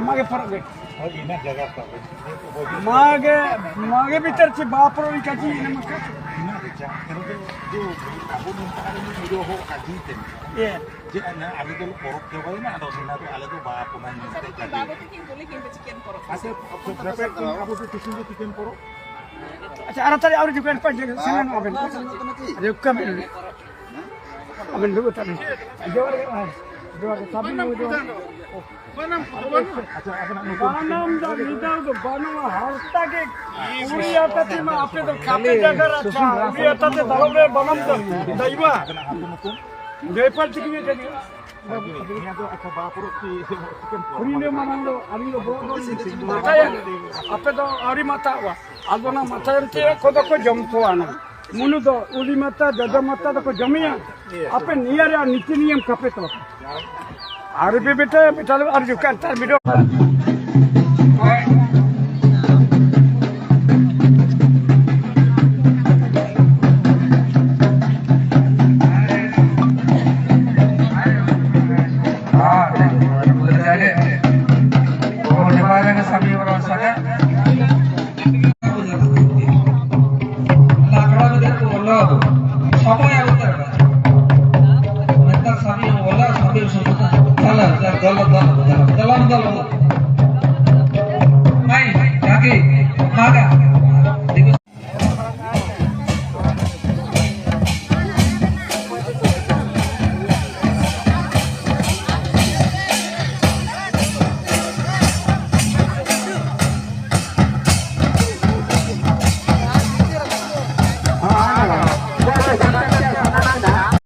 मागे फरक आहे मागे मागे बितरची बापरो विकायची नमस्कार अच्छा ara tadi awak juga empat jaga senang aben ada kami aben dulu tadi jawab jawab tapi banam da nida do banam harta ke uri आता ते मग आपले तो खाते जागा राहता uri आता ते दावे banam da दैवा नेपाल चिकनी कधी Kurine manando arindo bodo mata ya ape do ari mata wa alona mata ente kodo ko jomko ana munu do uli mata dada mata do ko jamiya ape niyare niti niyam kape to ari be beta beta ar jukan tar video